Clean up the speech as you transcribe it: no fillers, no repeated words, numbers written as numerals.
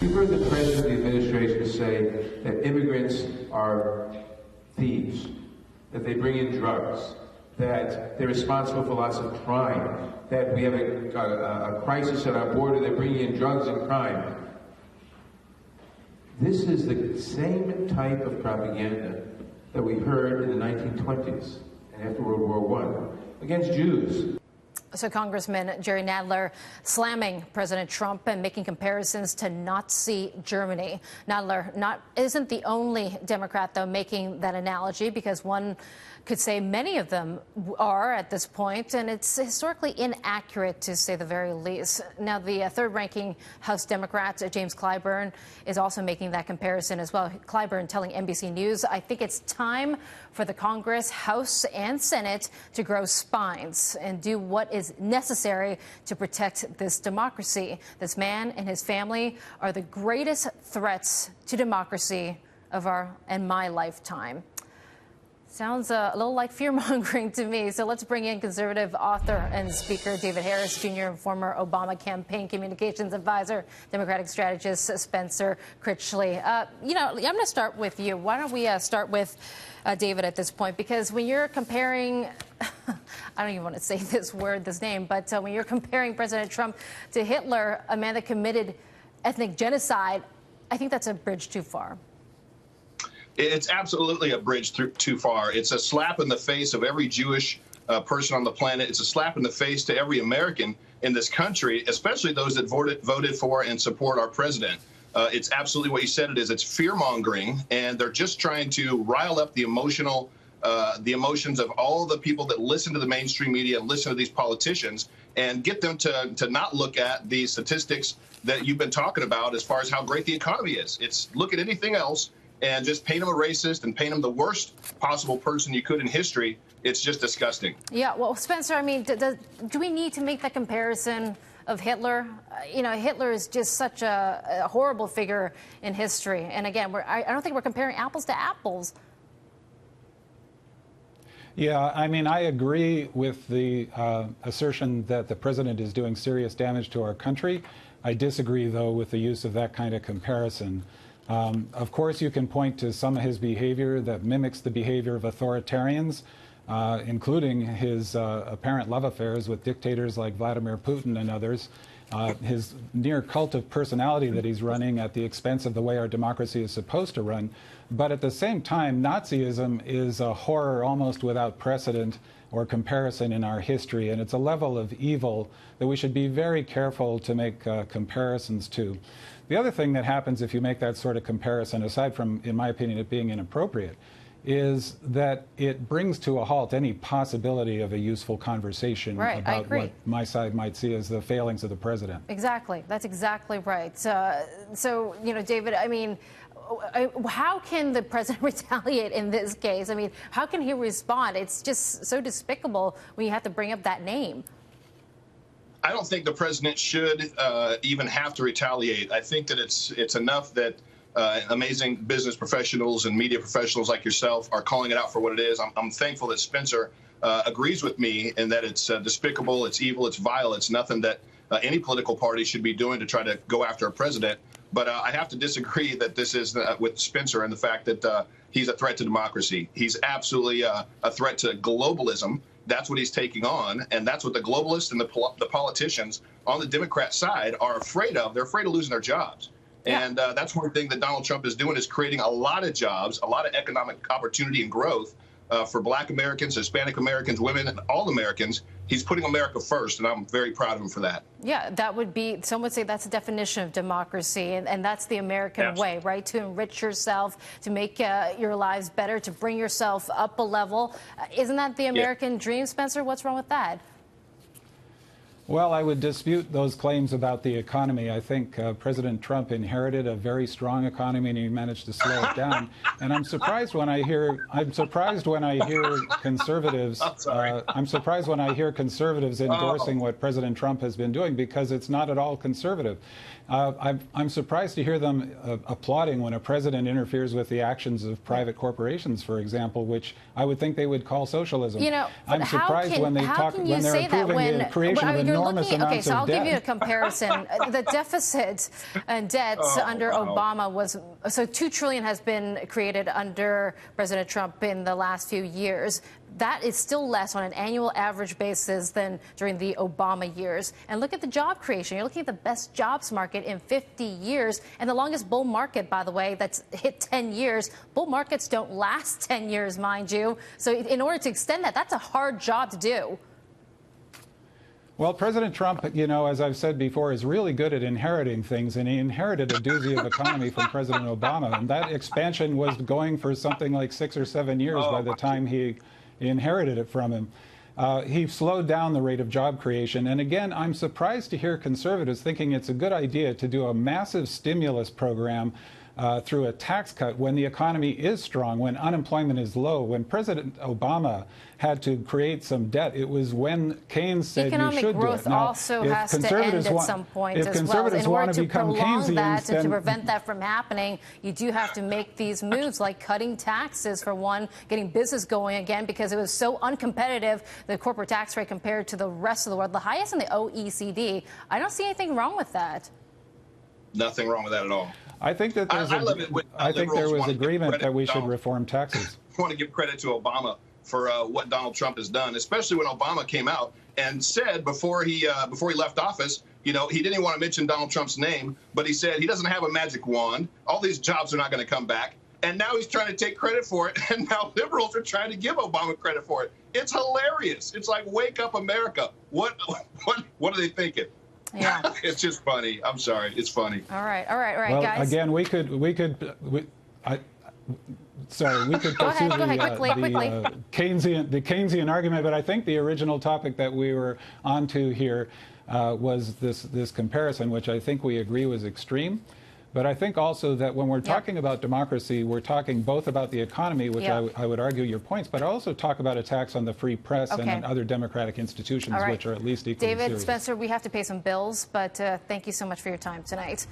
We've heard the President of the administration say that immigrants are thieves, that they bring in drugs, that they're responsible for lots of crime, that we have a crisis at our border, they're bringing in drugs and crime. This is the same type of propaganda that we heard in the 1920s and after World War I against Jews. So Congressman Jerrold Nadler slamming President Trump and making comparisons to Nazi Germany. Nadler isn't the only Democrat, though, making that analogy, because one could say many of them are at this point, and it's historically inaccurate, to say the very least. Now, the third-ranking House Democrat, James Clyburn, is also making that comparison as well. Clyburn telling NBC News, "I think it's time for the Congress, House, and Senate to grow spines and do what is necessary to protect this democracy. This man and his family are the greatest threats to democracy of our and my lifetime." Sounds a little like fear-mongering to me. So let's bring in conservative author and speaker David Harris, Jr., and former Obama campaign communications advisor, Democratic strategist Spencer Critchley. I'm going to start with you. Why don't we start with David at this point? Because when you're comparing, I don't even want to say this name, but when you're comparing President Trump to Hitler, a man that committed ethnic genocide, I think that's a bridge too far. It's absolutely a bridge too far. It's a slap in the face of every Jewish person on the planet. It's a slap in the face to every American in this country, especially those that voted for and support our president. It's absolutely what you said it is. It's fear-mongering, and they're just trying to rile up the emotions of all the people that listen to the mainstream media and listen to these politicians, and get them to not look at the statistics that you've been talking about as far as how great the economy is. It's look at anything else and just paint him a racist and paint him the worst possible person you could in history. It's just disgusting. Yeah, well, Spencer, I mean, do we need to make that comparison of Hitler? Hitler is just such a horrible figure in history. And again, I don't think we're comparing apples to apples. Yeah, I mean, I agree with the assertion that the president is doing serious damage to our country. I disagree, though, with the use of that kind of comparison. Of course, you can point to some of his behavior that mimics the behavior of authoritarians, including his apparent love affairs with dictators like Vladimir Putin and others, his near cult of personality that he's running at the expense of the way our democracy is supposed to run. But at the same time, Nazism is a horror almost without precedent or comparison in our history, and it's a level of evil that we should be very careful to make comparisons to. The other thing that happens if you make that sort of comparison, aside from, in my opinion, it being inappropriate, is that it brings to a halt any possibility of a useful conversation about what my side might see as the failings of the president. Exactly. That's exactly right. So, David, I mean, how can the president retaliate in this case? I mean, how can he respond? It's just so despicable when you have to bring up that name. I don't think the president should even have to retaliate. I think that it's enough that amazing business professionals and media professionals like yourself are calling it out for what it is. I'm thankful that Spencer agrees with me in that it's despicable, it's evil, it's vile. It's nothing that any political party should be doing to try to go after a president. But I have to disagree that this is with Spencer and the fact that he's a threat to democracy. He's absolutely a threat to globalism. That's what he's taking on, and that's what the globalists and the politicians on the Democrat side are afraid of. They're afraid of losing their jobs. Yeah. And that's one thing that Donald Trump is doing, is creating a lot of jobs, a lot of economic opportunity and growth for Black Americans, Hispanic Americans, women, and all Americans. He's putting America first, and I'm very proud of him for that. Yeah, that would be, some would say that's the definition of democracy, and that's the American way, right? To enrich yourself, to make your lives better, to bring yourself up a level. Isn't that the American dream, Spencer? What's wrong with that? Well, I would dispute those claims about the economy. I think President Trump inherited a very strong economy, and he managed to slow it down. And I'm surprised when I hear conservatives. I'm surprised when I hear conservatives endorsing what President Trump has been doing, because it's not at all conservative. I'm surprised to hear them applauding when a president interferes with the actions of private corporations, for example, which I would think they would call socialism. I'm surprised when they talk when they're approving the creation of a enormous amounts okay, so I'll of debt. give you a comparison. The deficit and debts under Obama was, so $2 trillion has been created under President Trump in the last few years. That is still less on an annual average basis than during the Obama years. And look at the job creation. You're looking at the best jobs market in 50 years and the longest bull market, by the way, that's hit 10 years. Bull markets don't last 10 years, mind you. So in order to extend that, that's a hard job to do. Well, President Trump, you know, as I've said before, is really good at inheriting things, and he inherited a doozy of economy from President Obama, and that expansion was going for something like 6 or 7 years by the time he inherited it from him. He slowed down the rate of job creation, and again, I'm surprised to hear conservatives thinking it's a good idea to do a massive stimulus program through a tax cut when the economy is strong, when unemployment is low. When President Obama had to create some debt, it was when Keynes said you should do it. Economic growth also has to end at some point as well. In order to prolong that and to prevent that from happening, you do have to make these moves, like cutting taxes for one, getting business going again, because it was so uncompetitive, the corporate tax rate compared to the rest of the world, the highest in the OECD. I don't see anything wrong with that. Nothing wrong with that at all. I think that there's I think there was agreement that we should reform taxes. I want to give credit to Obama for what Donald Trump has done, especially when Obama came out and said before he left office, you know, he didn't even want to mention Donald Trump's name, but he said he doesn't have a magic wand. All these jobs are not going to come back. And now he's trying to take credit for it. And now liberals are trying to give Obama credit for it. It's hilarious. It's like, wake up, America. What are they thinking? Yeah. It's just funny. I'm sorry. It's funny. All right, well, guys. Again, we could pursue the Keynesian argument, but I think the original topic that we were onto here was this comparison, which I think we agree was extreme. But I think also that when we're talking about democracy, we're talking both about the economy, which I would argue your points, but also talk about attacks on the free press and other democratic institutions, which are at least equally serious. David, Spencer, we have to pay some bills, but thank you so much for your time tonight.